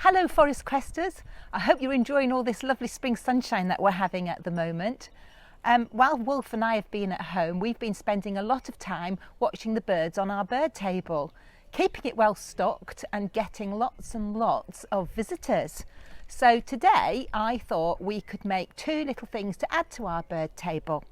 Hello Forest Cresters, I hope you're enjoying all this lovely spring sunshine that we're having at the moment. While Wolf and I have been at home, we've been spending a lot of time watching the birds on our bird table, keeping it well stocked and getting lots and lots of visitors. So today I thought we could make two little things to add to our bird table.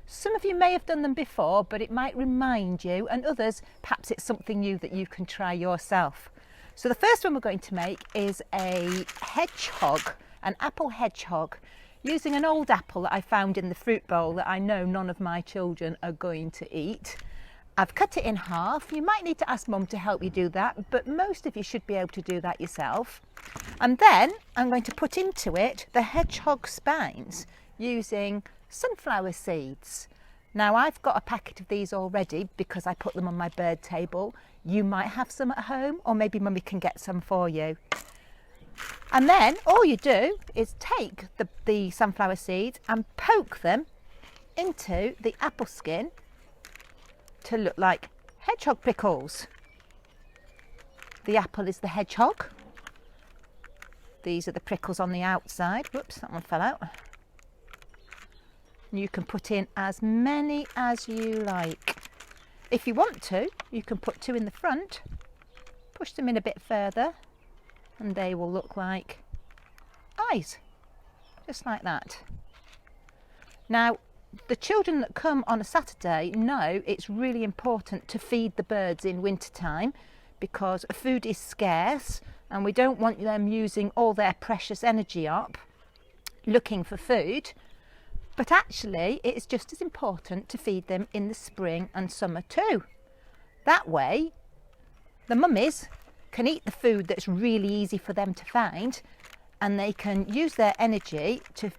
Some of you may have done them before, but it might remind you, and others perhaps it's something new that you can try yourself. So the first one we're going to make is a hedgehog, an apple hedgehog, using an old apple that I found in the fruit bowl that I know none of my children are going to eat. I've cut it in half. You might need to ask Mum to help you do that, but most of you should be able to do that yourself. And then I'm going to put into it the hedgehog spines using sunflower seeds. Now I've got a packet of these already because I put them on my bird table. You might have some at home, or maybe Mummy can get some for you. And then all you do is take the sunflower seeds and poke them into the apple skin to look like hedgehog prickles. The apple is the hedgehog. These are the prickles on the outside. Whoops, that one fell out. You can put in as many as you like. If you want to, you can put two in the front, push them in a bit further, and they will look like eyes, just like that. Now, the children that come on a Saturday know it's really important to feed the birds in winter time because food is scarce and we don't want them using all their precious energy up looking for food. But actually, it's just as important to feed them in the spring and summer too. That way, the mummies can eat the food that's really easy for them to find, and they can use their energy to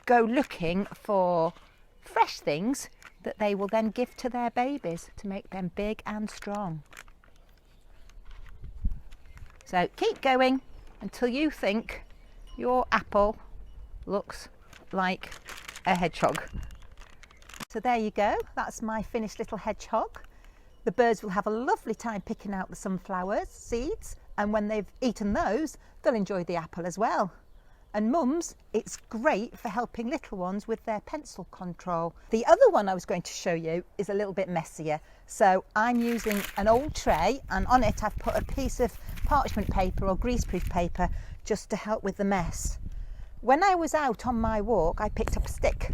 go looking for fresh things that they will then give to their babies to make them big and strong. So keep going until you think your apple looks like a hedgehog. So there you go, that's my finished little hedgehog. The birds will have a lovely time picking out the sunflower seeds, and when they've eaten those, they'll enjoy the apple as well. And mums, it's great for helping little ones with their pencil control. The other one I was going to show you is a little bit messier. So I'm using an old tray, and on it I've put a piece of parchment paper or greaseproof paper just to help with the mess. When I was out on my walk, I picked up a stick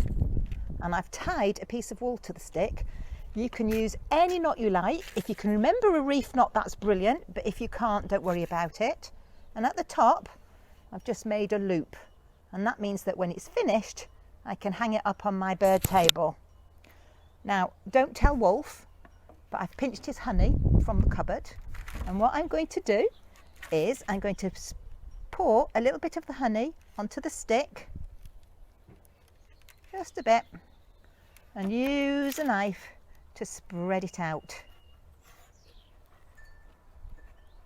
and I've tied a piece of wool to the stick. You can use any knot you like. If you can remember a reef knot, that's brilliant, but if you can't, don't worry about it. And at the top, I've just made a loop, and that means that when it's finished, I can hang it up on my bird table. Now, don't tell Wolf, but I've pinched his honey from the cupboard, and what I'm going to do is I'm going to pour a little bit of the honey onto the stick, just a bit, and use a knife to spread it out,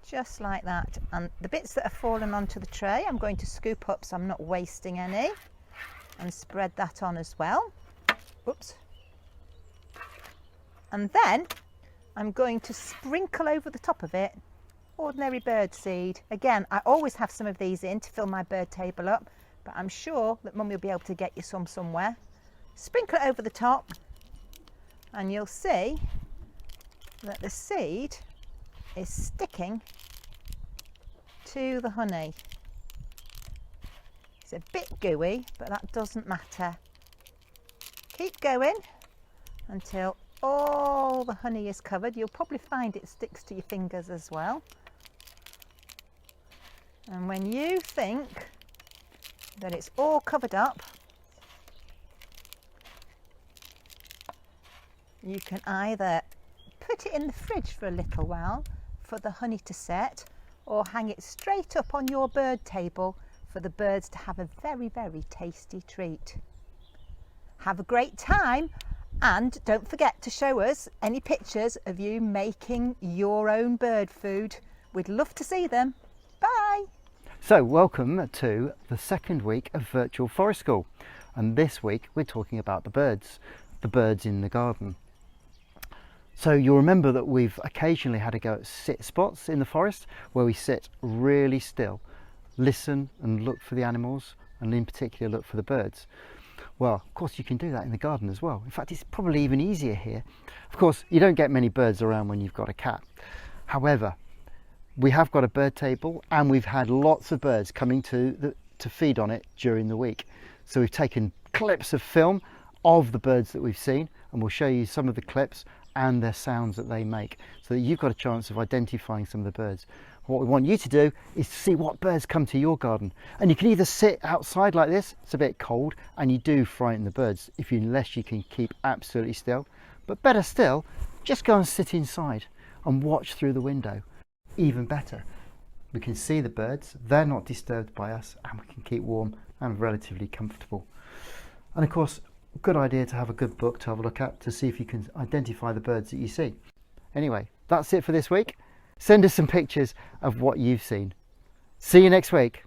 just like that. And the bits that have fallen onto the tray I'm going to scoop up so I'm not wasting any, and spread that on as well. Oops. And then I'm going to sprinkle over the top of it ordinary bird seed. Again, I always have some of these in to fill my bird table up, but I'm sure that Mum will be able to get you some somewhere. Sprinkle it over the top, and you'll see that the seed is sticking to the honey. It's a bit gooey, but that doesn't matter. Keep going until all the honey is covered. You'll probably find it sticks to your fingers as well. And when you think that it's all covered up, you can either put it in the fridge for a little while for the honey to set, or hang it straight up on your bird table for the birds to have a very, very tasty treat. Have a great time, and don't forget to show us any pictures of you making your own bird food. We'd love to see them. Bye! So welcome to the second week of Virtual Forest School, and this week we're talking about the birds in the garden. So you'll remember that we've occasionally had to go at sit spots in the forest where we sit really still listen and look for the animals, and in particular look for the birds. Well, of course you can do that in the garden as well. In fact, it's probably even easier here. Of course, you don't get many birds around when you've got a cat. However, we have got a bird table and we've had lots of birds coming to feed on it during the week. So we've taken clips of film of the birds that we've seen, and we'll show you some of the clips and their sounds that they make, so that you've got a chance of identifying some of the birds. What we want you to do is to see what birds come to your garden, and you can either sit outside like this, it's a bit cold and you do frighten the birds unless you can keep absolutely still, but better still, just go and sit inside and watch through the window. Even better, we can see the birds, they're not disturbed by us, and we can keep warm and relatively comfortable. And of course, good idea to have a good book to have a look at to see if you can identify the birds that you see. Anyway, that's it for this week. Send us some pictures of what you've seen. See you next week.